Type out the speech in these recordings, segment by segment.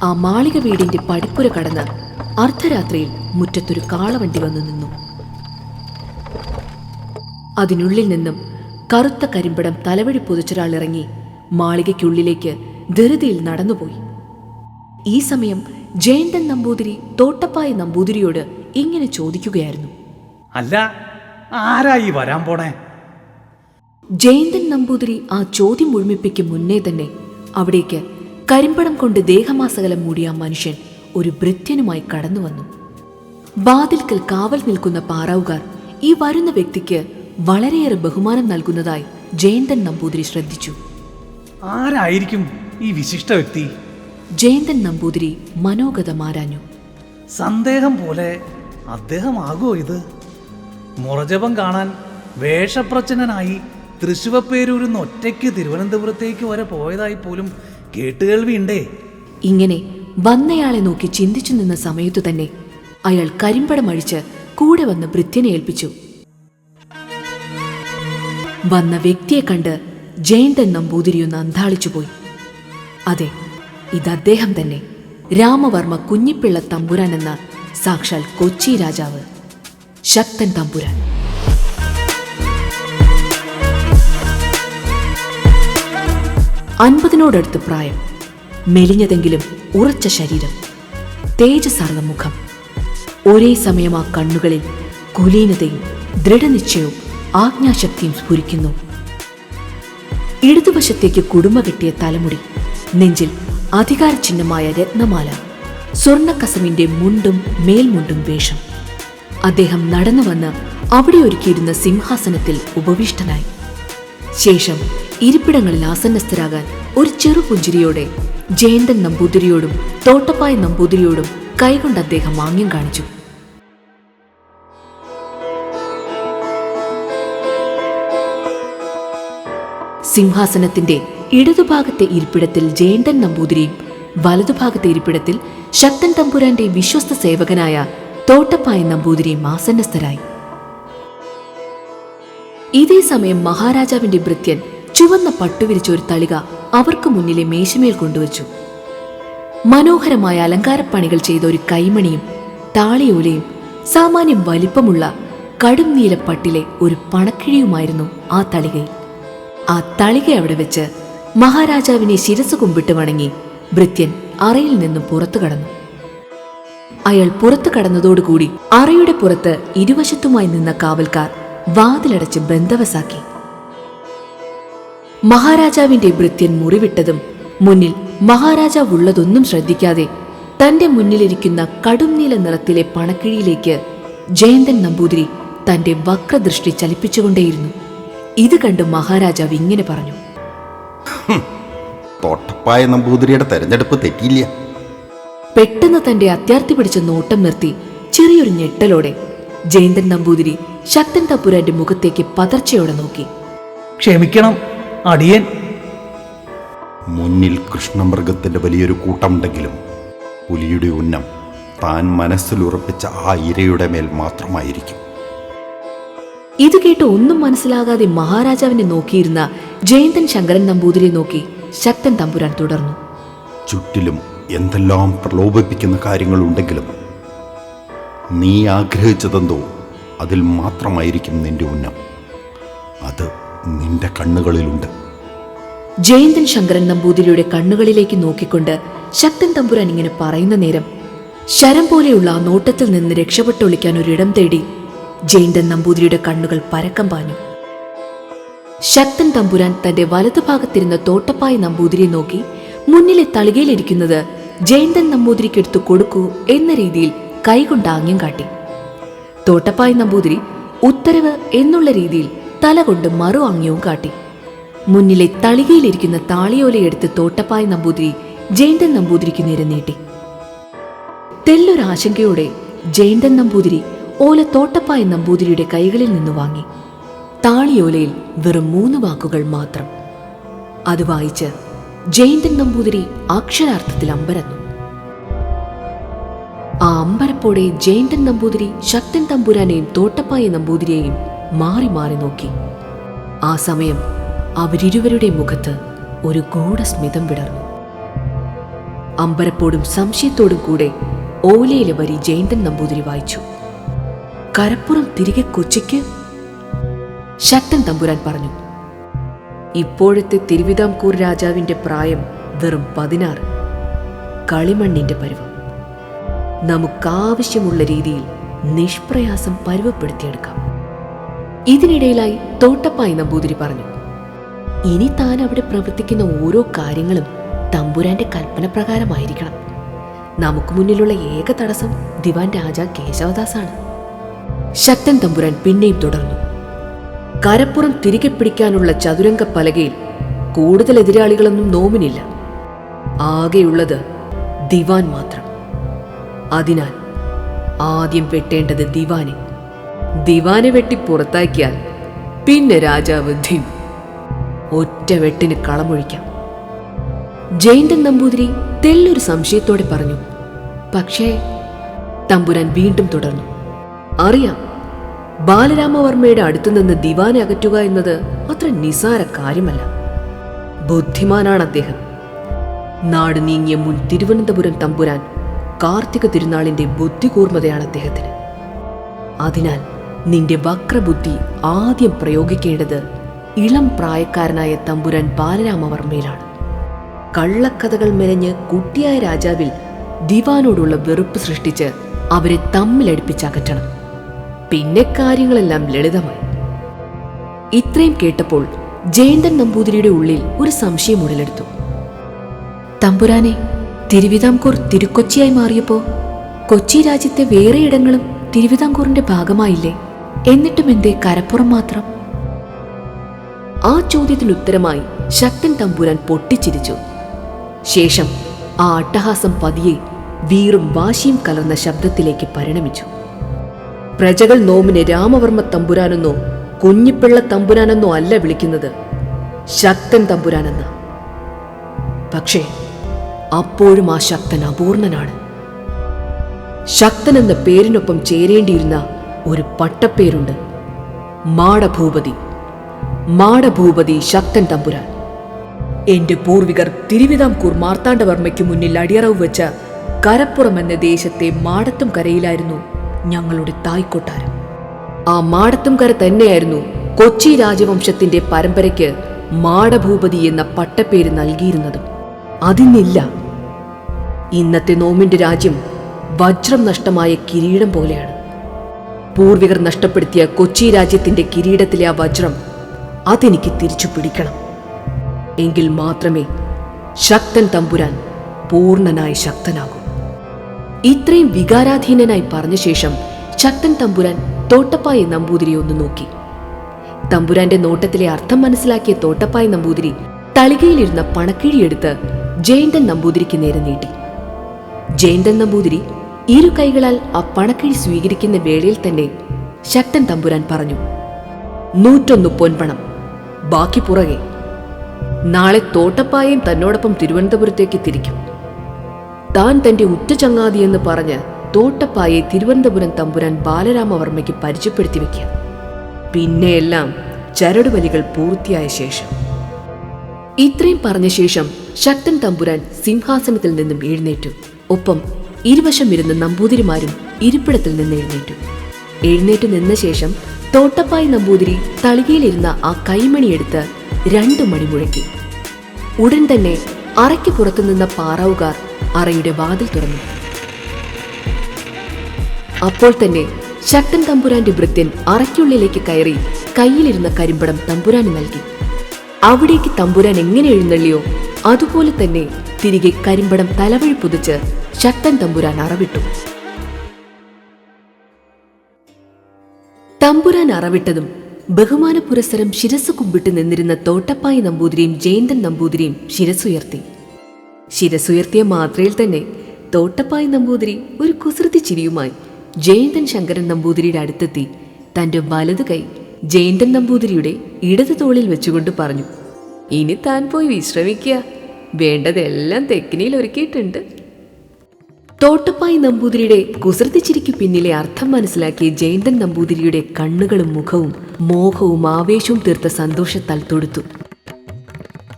ആ മാളിക വീടിന്റെ പടിപ്പുര കടന്ന് അർദ്ധരാത്രിയിൽ മുറ്റത്തൊരു കാളവണ്ടി വന്നു നിന്നു. അതിനുള്ളിൽ നിന്നും കറുത്ത കരിമ്പടം തലവഴി പുതച്ചൊരാൾ ഇറങ്ങി മാളികയ്ക്കുള്ളിലേക്ക് ധൃതിയിൽ നടന്നുപോയി. ഈ സമയം ജയന്തൻ നമ്പൂതിരി തോട്ടപ്പായ നമ്പൂതിരിയോട് ഇങ്ങനെ ചോദിക്കുകയായിരുന്നു: അല്ല, ആരായി വരാൻ പോണേ? ജയന്തൻ നമ്പൂതിരി ആ ചോദ്യം മുഴുമിപ്പിക്കും മുന്നേ തന്നെ അവിടേക്ക് കരിമ്പടം കൊണ്ട് ദേഹമാസകലം മൂടിയ ആ മനുഷ്യൻ ഒരു ഭൃത്യനുമായി കടന്നു വന്നു. വാതിൽക്കൽ കാവൽ നിൽക്കുന്ന പാറാവുകാർ ഈ വരുന്ന വ്യക്തിക്ക് വളരെയേറെ ബഹുമാനം നൽകുന്നതായി ജയന്തൻ നമ്പൂതിരി ശ്രദ്ധിച്ചു. ആരായിരിക്കും ഈ വിശിഷ്ട വ്യക്തി? ജയന്തൻ നമ്പൂതിരി മനോഗതമാരാഞ്ഞു. സന്ദേഹം പോലെ അദ്ദേഹമാകുമോ ഇത്? മുറജപം കാണാൻ വേഷപ്രച്ഛന്നനായി തൃശ്ശുവപ്പേരൂരിന്ന് ഒറ്റയ്ക്ക് തിരുവനന്തപുരത്തേക്ക് വരെ പോയതായി പോലും കേട്ടുകേൾവിയുണ്ടേ. ഇങ്ങനെ വന്നയാളെ നോക്കി ചിന്തിച്ചു നിന്ന സമയത്തു തന്നെ അയാൾ കരിമ്പടം അഴിച്ച് കൂടെ വന്ന് ഭൃത്യനെ ഏൽപ്പിച്ചു. വന്ന വ്യക്തിയെ കണ്ട് ജയന്തൻ നമ്പൂതിരിയൊന്ന് അന്ധാളിച്ചുപോയി. അതെ, ഇത് അദ്ദേഹം തന്നെ, രാമവർമ്മ കുഞ്ഞിപ്പിള്ള തമ്പുരാൻ എന്ന സാക്ഷാൽ കൊച്ചി രാജാവ് ശക്തൻ തമ്പുരാൻ. അൻപതിനോടടുത്ത് പ്രായം, മെലിഞ്ഞതെങ്കിലും ഉറച്ച ശരീരം, തേജസ്സാർന്ന മുഖം. ഒരേ സമയം ആ കണ്ണുകളിൽ കുലീനതയും ദൃഢനിശ്ചയവും ആജ്ഞാശക്തിയും സ്ഫുരിക്കുന്നു. ഇടതുവശത്തേക്ക് കുടുമ കെട്ടിയ തലമുടി, നെഞ്ചിൽ അധികാര ചിഹ്നമായ രത്നമാല, സ്വർണ്ണക്കസമിന്റെ മുണ്ടും മേൽമുണ്ടും വേഷം. അദ്ദേഹം നടന്നു വന്ന് അവിടെ ഒരുക്കിയിരുന്ന സിംഹാസനത്തിൽ ഉപവിഷ്ടനായി. ശേഷം ഇരിപ്പിടങ്ങളിൽ ആസന്നസ്ഥരാകാൻ ഒരു ചെറുപുഞ്ചിരിയോടെ ജയന്തൻ നമ്പൂതിരിയോടും തോട്ടപ്പായ നമ്പൂതിരിയോടും കൈകൊണ്ട് അദ്ദേഹം ആംഗ്യം കാണിച്ചു. സിംഹാസനത്തിന്റെ ഇടതുഭാഗത്തെ ഇരിപ്പിടത്തിൽ ജയന്തൻ നമ്പൂതിരിയും വലതുഭാഗത്തെ ഇരിപ്പിടത്തിൽ ശക്തൻ തമ്പുരാന്റെ വിശ്വസ്ത സേവകനായ തോട്ടപ്പായ നമ്പൂതിരിയും ആസന്നസ്ഥരായി. ഇതേ സമയം മഹാരാജാവിന്റെ ഭൃത്യൻ ചുവന്ന പട്ടുവിരിച്ച ഒരു തളിക അവർക്ക് മുന്നിലെ മേശമേൽ കൊണ്ടുവച്ചു. മനോഹരമായ അലങ്കാരപ്പണികൾ ചെയ്ത ഒരു കൈമണിയും താളിയോലയും സാമാന്യം വലിപ്പമുള്ള കടും നീലപ്പട്ടിലെ ഒരു പണക്കിഴിയുമായിരുന്നു ആ തളികയിൽ. ആ തളിക അവിടെ വെച്ച് മഹാരാജാവിനെ ശിരസ് കുമ്പിട്ട് വണങ്ങി ഭൃത്യൻ അറയിൽ നിന്നും പുറത്തു കടന്നു. അയാൾ പുറത്തു കടന്നതോടുകൂടി അറയുടെ പുറത്ത് ഇരുവശത്തുമായി നിന്ന കാവൽക്കാർ വാതിലടച്ച് ബന്ധവസാക്കി. മഹാരാജാവിന്റെ ഭൃത്യൻ മുറിവിട്ടതും മുന്നിൽ മഹാരാജാവ് ഉള്ളതൊന്നും ശ്രദ്ധിക്കാതെ തന്റെ മുന്നിലിരിക്കുന്ന കടും നീല നിറത്തിലെ പണക്കിഴിയിലേക്ക് ജയന്തൻ നമ്പൂതിരി തന്റെ വക്രദൃഷ്ടി ചലിപ്പിച്ചുകൊണ്ടേയിരുന്നു. ഇത് കണ്ട് മഹാരാജാവ് ഇങ്ങനെ പറഞ്ഞു: തോട്ടപ്പായ നമ്പൂതിരിയുടെ തെരഞ്ഞെടുപ്പ് തെറ്റിയില്ല. പെട്ടെന്ന് തന്റെ അത്യാർത്തി പിടിച്ച നോട്ടം നിർത്തി ചെറിയൊരു ഞെട്ടലോടെ ജയന്തൻ നമ്പൂതിരി ശക്തൻ തമ്പുരാന്റെ മുഖത്തേക്ക് പതർച്ചയോടെ നോക്കി. ക്ഷമിക്കണം അടിയൻ. മുന്നിൽ കൃഷ്ണമൃഗത്തിന്റെ വലിയൊരു കൂട്ടമുണ്ടെങ്കിലും പുലിയുടെ ഉന്നം താൻ മനസ്സിലുറപ്പിച്ച ആ ഇരയുടെ മേൽ മാത്രമായിരിക്കും. ഇത് കേട്ട് ഒന്നും മനസ്സിലാകാതെ മഹാരാജാവിനെ നോക്കിയിരുന്ന ജയന്തൻ ശങ്കരൻ നമ്പൂതിരിയെ നോക്കി ശക്തൻ തമ്പുരാൻ തുടർന്നു: ചുറ്റിലും എന്തെല്ലാം പ്രലോഭിപ്പിക്കുന്ന കാര്യങ്ങളുണ്ടെങ്കിലും നീ ആഗ്രഹിച്ചതെന്തോ അതിൽ മാത്രമായിരിക്കും നിന്റെ ഉന്നം. അത് നിന്റെ കണ്ണുകളിലുണ്ട്. ജയന്തൻ ശങ്കരൻ നമ്പൂതിരിയുടെ കണ്ണുകളിലേക്ക് നോക്കിക്കൊണ്ട് ശക്തൻ തമ്പുരാൻ ഇങ്ങനെ പറയുന്ന നേരം ശരം പോലെയുള്ള ആ നോട്ടത്തിൽ നിന്ന് രക്ഷപ്പെട്ടൊളിക്കാൻ ഒരിടം തേടി ജയന്തൻ നമ്പൂതിരിയുടെ കണ്ണുകൾ പരക്കം പാഞ്ഞു. ശക്തൻ തമ്പുരാൻ തന്റെ വലതുഭാഗത്തിരുന്ന തോട്ടപ്പായ നമ്പൂതിരിയെ നോക്കി മുന്നിലെ തളികയിലിരിക്കുന്നത് ജയന്തൻ നമ്പൂതിരിക്കെടുത്തു കൊടുക്കൂ എന്ന രീതിയിൽ കൈകൊണ്ട് ആംഗ്യം കാട്ടി. തോട്ടപ്പായ നമ്പൂതിരി ഉത്തരവ് എന്നുള്ള രീതിയിൽ തല കൊണ്ട് മറു ആംഗ്യവും കാട്ടി. മുന്നിലെ തളികയിലിരിക്കുന്ന താളിയോലയെടുത്ത് തോട്ടപ്പായ നമ്പൂതിരി ജയന്തൻ നമ്പൂതിരിക്ക് നേരെ നീട്ടി. തെല്ലൊരാശങ്കയോടെ ജയന്തൻ നമ്പൂതിരി ഓല തോട്ടപ്പായ നമ്പൂതിരിയുടെ കൈകളിൽ നിന്ന് വാങ്ങി. താളിയോലയിൽ വെറും 3 വാക്കുകൾ മാത്രം. അത് വായിച്ച് ജയന്തൻ നമ്പൂതിരി അക്ഷരാർത്ഥത്തിൽ അമ്പരന്നു. ആ അമ്പരപ്പോടെ ജയന്തൻ നമ്പൂതിരി ശക്തൻ തമ്പുരാനെയും തോട്ടപ്പായ നമ്പൂതിരിയെയും മാറി മാറി നോക്കി. ആ സമയം അവരിരുവരുടെ മുഖത്ത് ഒരു ഗൂഢസ്മിതം വിടർന്നു. അമ്പരപ്പോടും സംശയത്തോടും കൂടെ ഓലയിലെ വരി ജയന്തൻ നമ്പൂതിരി വായിച്ചു. കരപ്പുറം തിരികെ കൊച്ചിക്ക്? ശക്തൻ തമ്പുരാൻ പറഞ്ഞു. ഇപ്പോഴത്തെ തിരുവിതാംകൂർ രാജാവിന്റെ പ്രായം വെറും 16. കളിമണ്ണിന്റെ പരുവം. നമുക്കാവശ്യമുള്ള രീതിയിൽ നിഷ്പ്രയാസം പരുവപ്പെടുത്തിയെടുക്കാം. ഇതിനിടയിലായി തോട്ടപ്പായി നമ്പൂതിരി പറഞ്ഞു. ഇനി താൻ അവിടെ പ്രവർത്തിക്കുന്ന ഓരോ കാര്യങ്ങളും തമ്പുരാന്റെ കൽപ്പന പ്രകാരമായിരിക്കണം. നമുക്ക് മുന്നിലുള്ള ഏക തടസ്സം ദിവാൻ രാജാ കേശവദാസാണ്. ശക്തൻ തമ്പുരാൻ പിന്നെയും തുടർന്നു. കരപ്പുറം തിരികെ പിടിക്കാനുള്ള ചതുരംഗ പലകയിൽ കൂടുതൽ എതിരാളികളൊന്നും നോമിനില്ല. ആകെയുള്ളത് ദിവാൻ മാത്രം. അതിനാൽ ആദ്യം വെട്ടേണ്ടത് ദിവാനെ. ദിവാനെ വെട്ടി പുറത്താക്കിയാൽ പിന്നെ രാജാവ് ധിം. ഒറ്റ വെട്ടിന് കളമൊഴിക്കാം. ജയന്തൻ നമ്പൂതിരി തെല്ലൊരു സംശയത്തോടെ പറഞ്ഞു. പക്ഷേ തമ്പുരാൻ വീണ്ടും തുടർന്നു. അറിയാം, ബാലരാമവർമ്മയുടെ അടുത്തുനിന്ന് ദിവാനെ അകറ്റുക എന്നത് അത്ര നിസാര കാര്യമല്ല. ബുദ്ധിമാനാണ് അദ്ദേഹം. നാട് നീങ്ങിയ മുൻ തിരുവനന്തപുരം തമ്പുരാൻ കാർത്തിക തിരുനാളിന്റെ ബുദ്ധികൂർമ്മതയാണ് അദ്ദേഹത്തിന്. അതിനാൽ നിന്റെ വക്രബുദ്ധി ആദ്യം പ്രയോഗിക്കേണ്ടത് ഇളം പ്രായക്കാരനായ തമ്പുരാൻ ബാലരാമവർമ്മയിലാണ്. കള്ളക്കഥകൾ മെനഞ്ഞ് കുട്ടിയായ രാജാവിൽ ദിവാനോടുള്ള വെറുപ്പ് സൃഷ്ടിച്ച് അവരെ തമ്മിലടിപ്പിച്ചകറ്റണം. പിന്നെ കാര്യങ്ങളെല്ലാം ലളിതമായി. ഇത്രയും കേട്ടപ്പോൾ ജയന്തൻ നമ്പൂതിരിയുടെ ഉള്ളിൽ ഒരു സംശയം ഉടലെടുത്തു. തമ്പുരാനെ, തിരുവിതാംകൂർ തിരുക്കൊച്ചിയായി മാറിയപ്പോ കൊച്ചി രാജ്യത്തെ വേറെ ഇടങ്ങളും തിരുവിതാംകൂറിന്റെ ഭാഗമായില്ലേ? എന്നിട്ടും എന്തേ കരപ്പുറം മാത്രം? ആ ചോദ്യത്തിന് ഉത്തരമായി ശക്തൻ തമ്പുരാൻ പൊട്ടിച്ചിരിച്ചു. ശേഷം ആ അട്ടഹാസം പതിയെ വീറും വാശിയും കലർന്ന ശബ്ദത്തിലേക്ക് പരിണമിച്ചു. പ്രജകൾ നോമിനെ രാമവർമ്മ തമ്പുരാനെന്നോ കുഞ്ഞിപ്പിള്ള തമ്പുരാനെന്നോ അല്ല വിളിക്കുന്നത്, ശക്തൻ തമ്പുരാനെന്ന. പക്ഷേ അപ്പോഴും ആ ശക്തൻ അപൂർണനാണ്. ശക്തൻ എന്ന പേരിനൊപ്പം ചേരേണ്ടിയിരുന്ന ഒരു പട്ടപ്പേരുണ്ട്, മാടഭൂപതി. മാടഭൂപതി ശക്തൻ തമ്പുരാൻ. എന്റെ പൂർവികർ തിരുവിതാംകൂർ മാർത്താണ്ഡവർമ്മയ്ക്ക് മുന്നിൽ അടിയറവ് വെച്ച കരപ്പുറം എന്ന ദേശത്തെ മാടത്തും കരയിലായിരുന്നു ഞങ്ങളുടെ തായ്ക്കൊട്ടാരം. ആ മാടത്തും കര തന്നെയായിരുന്നു കൊച്ചി രാജവംശത്തിന്റെ പരമ്പരയ്ക്ക് മാടഭൂപതി എന്ന പട്ടപ്പേര് നൽകിയിരുന്നതും. അതിന്നില്ല. ഇന്നത്തെ നോമിന്റെ രാജ്യം വജ്രം നഷ്ടമായ കിരീടം പോലെയാണ്. പൂർവികർ നഷ്ടപ്പെടുത്തിയ കൊച്ചി രാജ്യത്തിന്റെ കിരീടത്തിലെ ആ വജ്രം അതെനിക്ക് തിരിച്ചു പിടിക്കണം. എങ്കിൽ മാത്രമേ ശക്തൻ തമ്പുരാൻ പൂർണ്ണനായി ശക്തനാകൂ. ഇത്രയും വികാരാധീനനായി പറഞ്ഞ ശേഷം ശക്തൻ തമ്പുരാൻ തോട്ടപ്പായി നമ്പൂതിരി ഒന്ന് നോക്കി. തമ്പുരാന്റെ നോട്ടത്തിലെ അർത്ഥം മനസ്സിലാക്കിയ തോട്ടപ്പായി നമ്പൂതിരി തളികയിലിരുന്ന പണക്കിഴിയെടുത്ത് ജയന്തൻ നമ്പൂതിരിക്ക് നേരെ നീട്ടി. ജയന്തൻ നമ്പൂതിരി ഇരു കൈകളാൽ ആ പണക്കിഴി സ്വീകരിക്കുന്ന വേളയിൽ തന്നെ ശക്തൻ തമ്പുരാൻ പറഞ്ഞു, 101 പൊൻപണം, ബാക്കി പുറകെ. നാളെ തോട്ടപ്പായും തന്നോടൊപ്പം തിരുവനന്തപുരത്തേക്ക് തിരിക്കും. താൻ തന്റെ ഉറ്റ ചങ്ങാതിയെന്ന് പറഞ്ഞ് തോട്ടപ്പായെ തിരുവനന്തപുരം തമ്പുരാൻ ബാലരാമവർമ്മയ്ക്ക് പരിചയപ്പെടുത്തി വയ്ക്കുക. പിന്നെയെല്ലാം ചരടുവലികൾ പൂർത്തിയായ ശേഷം. ഇത്രയും പറഞ്ഞ ശേഷം ശക്തൻ തമ്പുരാൻ സിംഹാസനത്തിൽ നിന്നും എഴുന്നേറ്റു. ഒപ്പം ഇരുവശം ഇരുന്ന നമ്പൂതിരിമാരും ഇരിപ്പിടത്തിൽ നിന്ന് എഴുന്നേറ്റു. എഴുന്നേറ്റു നിന്ന ശേഷം തോട്ടപ്പായി നമ്പൂതിരി തളികയിലിരുന്ന ആ കൈമണിയെടുത്ത് 2 മണി മുഴക്കി. ഉടൻ തന്നെ അറയ്ക്ക് പുറത്തു നിന്ന പാറാവുകാർ അറയുടെ വാതിൽ തുറന്നു. അപ്പോൾ തന്നെ ശക്തൻ തമ്പുരാന്റെ ഭൃത്യൻ അറയ്ക്കുള്ളിലേക്ക് കയറി കയ്യിലിരുന്ന കരിമ്പടം തമ്പുരാന് നൽകി. അവിടേക്ക് തമ്പുരാൻ എങ്ങനെ എഴുന്നള്ളിയോ അതുപോലെ തന്നെ തിരികെ കരിമ്പടം തലവഴി പുതച്ച് ശക്തൻ തമ്പുരാൻ അറവിട്ടു. തമ്പുരാൻ അറവിട്ടതും ബഹുമാന പുരസ്സരം ശിരസ് കുമ്പിട്ട് നിന്നിരുന്ന തോട്ടപ്പായി നമ്പൂതിരിയും ജയന്തൻ നമ്പൂതിരിയും ശിരസുയർത്തി. ശിരസുയർത്തിയ മാത്രയിൽ തന്നെ തോട്ടപ്പായി നമ്പൂതിരി ഒരു കുസൃതി ചിരിയുമായി ജയന്തൻ ശങ്കരൻ നമ്പൂതിരിയുടെ അടുത്തെത്തി തന്റെ വലതു കൈ ജയന്തൻ നമ്പൂതിരിയുടെ ഇടതു തോളിൽ വെച്ചുകൊണ്ട് പറഞ്ഞു, ഇനി താൻ പോയി വിശ്രമിക്കുക, വേണ്ടതെല്ലാം തെക്കിനിയിൽ ഒരുക്കിയിട്ടുണ്ട്. തോട്ടപ്പായി നമ്പൂതിരിയുടെ കുസൃതി ചിരിക്കു പിന്നിലെ അർത്ഥം മനസ്സിലാക്കിയ ജയന്തൻ നമ്പൂതിരിയുടെ കണ്ണുകളും മുഖവും മോഹവും ആവേശവും തീർത്ത സന്തോഷത്താൽ തൊടുത്തു.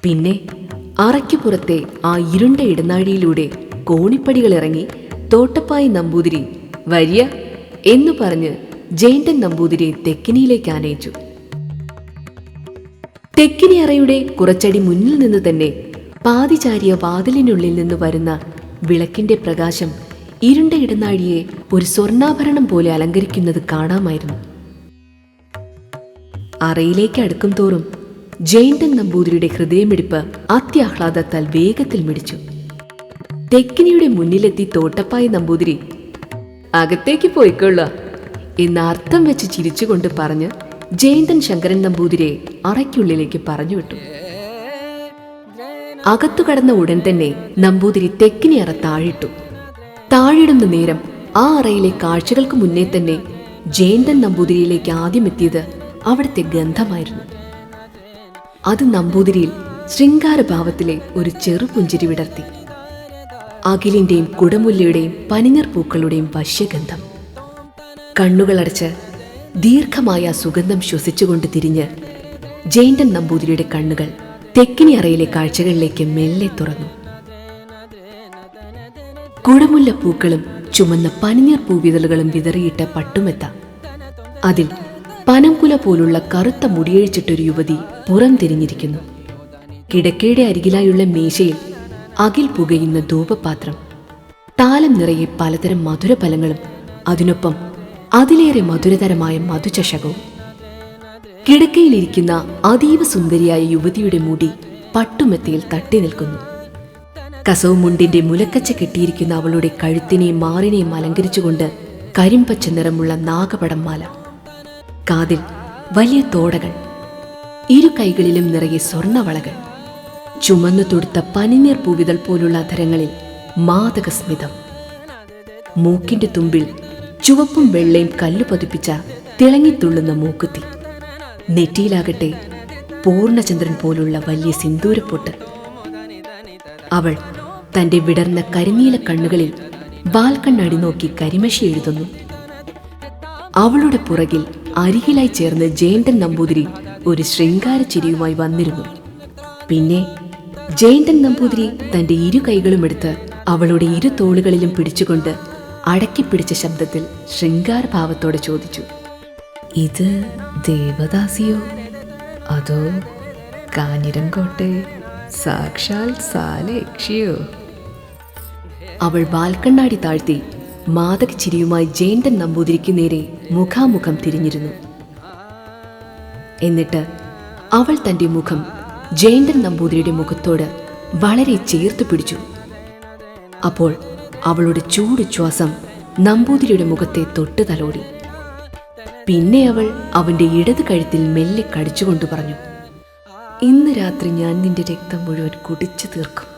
പിന്നെ അറയ്ക്ക് പുറത്തെ ആ ഇരുണ്ട ഇടനാഴിയിലൂടെ കോണിപ്പടികൾ ഇറങ്ങി തോട്ടപ്പായി നമ്പൂതിരി വരിയ എന്നു പറഞ്ഞ് ജയന്തൻ നമ്പൂതിരിയെ തെക്കിനിയിലേക്ക് ആനയിച്ചു. തെക്കിനി അറയുടെ കുറച്ചടി മുന്നിൽ നിന്ന് തന്നെ പാതിചാരിയ വാതിലിനുള്ളിൽ നിന്ന് വരുന്ന വിളക്കിന്റെ പ്രകാശം ഇരുണ്ട ഇടനാഴിയെ ഒരു സ്വർണ്ണാഭരണം പോലെ അലങ്കരിക്കുന്നത് കാണാമായിരുന്നു. അറയിലേക്ക് അടുക്കും തോറും ജയന്തൻ നമ്പൂതിരിയുടെ ഹൃദയമിടിപ്പ് അത്യാഹ്ലാദത്താൽ വേഗത്തിൽ മിടിച്ചു. തെക്കിനിയുടെ മുന്നിലെത്തി തോട്ടപ്പായി നമ്പൂതിരി അകത്തേക്ക് പോയിക്കൊള്ള എന്ന അർത്ഥം വെച്ച് ചിരിച്ചുകൊണ്ട് പറഞ്ഞ് ജയന്തൻ ശങ്കരൻ നമ്പൂതിരിയെ അറയ്ക്കുള്ളിലേക്ക് പറഞ്ഞുവിട്ടു. അകത്തു കടന്ന ഉടൻ തന്നെ നമ്പൂതിരി തെക്കിനി അറ താഴിട്ടു. താഴിടുന്ന നേരം ആ അറയിലെ കാഴ്ചകൾക്ക് മുന്നേ തന്നെ ജയന്തൻ നമ്പൂതിരിയിലേക്ക് ആദ്യം എത്തിയത് അവിടുത്തെ ഗന്ധമായിരുന്നു. അത് നമ്പൂതിരിയിൽ ശൃംഗാരഭാവത്തിലെ ഒരു ചെറുപുഞ്ചിരി വിടർത്തി. അകിലിന്റെയും കുടമുല്ലയുടെയും പനിനീർ പൂക്കളുടെയും വശ്യഗന്ധം. കണ്ണുകളടച്ച് ദീർഘമായ സുഗന്ധം ശ്വസിച്ചുകൊണ്ട് തിരിഞ്ഞ് ജയന്തൻ നമ്പൂതിരിയുടെ കണ്ണുകൾ തെക്കിനി അറയിലെ കാഴ്ചകളിലേക്ക് മെല്ലെ തുറന്നു. കുടമുല്ല പൂക്കളും ചുമന്ന പനിനീർ പൂവിതളുകളും വിതറിയിട്ട പട്ടുമെത്ത, അതിൽ പനംകുല പോലുള്ള കറുത്ത മുടിയഴിച്ചിട്ടൊരു യുവതി പുറം തിരിഞ്ഞിരിക്കുന്നു. കിടക്കയുടെ അരികിലായുള്ള മേശയിൽ അകിൽ പുകയുന്ന ധൂപപാത്രം, താലം നിറയെ പലതരം മധുരഫലങ്ങളും അതിനൊപ്പം അതിലേറെ മധുരതരമായ മധുചഷകവും. കിടക്കയിലിരിക്കുന്ന അതീവ സുന്ദരിയായ യുവതിയുടെ മുടി പട്ടുമെത്തയിൽ തട്ടി നിൽക്കുന്നു. കസവ് മുണ്ടിന്റെ മുലക്കച്ച കെട്ടിയിരിക്കുന്ന അവളുടെ കഴുത്തിനെയും മാറിനെയും അലങ്കരിച്ചുകൊണ്ട് കരിമ്പച്ച നിറമുള്ള നാഗപടം മാല, കാതിൽ വലിയ തോടകൾ, ഇരു കൈകളിലും നിറയെ സ്വർണവളകൾ, ചുമന്നു തൊടുത്ത പനിനീർ പൂവിതൾ പോലുള്ള അധരങ്ങളിൽ മാദകസ്മിതം, മൂക്കിന്റെ തുമ്പിൽ ചുവപ്പും വെള്ളയും കല്ലു പതിപ്പിച്ച തിളങ്ങിത്തുള്ളുന്ന മൂക്കുത്തി, നെറ്റിയിലാകട്ടെ പൂർണ്ണചന്ദ്രൻ പോലുള്ള വലിയ സിന്ദൂരപ്പൊട്ട്. അവൾ തന്റെ വിടർന്ന കരിനീല കണ്ണുകളിൽ വാൽക്കണ്ണടി നോക്കി കരിമഷി എഴുതുന്നു. അവളുടെ പുറകിൽ അരികിലായി ചേർന്ന് ജയന്തൻ നമ്പൂതിരി ഒരു ശൃംഗാര ചിരിയുമായി വന്നിരുന്നു. പിന്നെ ജയന്തൻ നമ്പൂതിരി തന്റെ ഇരു കൈകളും എടുത്ത് അവളുടെ ഇരു തോളുകളിലും പിടിച്ചുകൊണ്ട് അടക്കിപ്പിടിച്ച ശബ്ദത്തിൽ ശൃംഗാരഭാവത്തോടെ ചോദിച്ചു, ഇത് ദേവദാസിയോ അതോ കാഞ്ഞിരംകോട്ടെ സാക്ഷാൽ സാലയക്ഷിയോ? അവൾ വാൽക്കണ്ണാടി താഴ്ത്തി മാദക ചിരിയുമായി ജയന്തൻ നമ്പൂതിരിക്ക് നേരെ മുഖാമുഖം തിരിഞ്ഞിരുന്നു. എന്നിട്ട് അവൾ തന്റെ മുഖം ജയന്തൻ നമ്പൂതിരിയുടെ മുഖത്തോട് വളരെ ചേർത്ത് പിടിച്ചു. അപ്പോൾ അവളുടെ ചൂടുച്ഛ്വാസം നമ്പൂതിരിയുടെ മുഖത്തെ തൊട്ട് തലോടി. പിന്നെ അവൾ അവന്റെ ഇടത് കഴുത്തിൽ മെല്ലെ കടിച്ചുകൊണ്ടു പറഞ്ഞു, ഇന്ന് രാത്രി ഞാൻ നിന്റെ രക്തം മുഴുവൻ കുടിച്ചു തീർക്കും.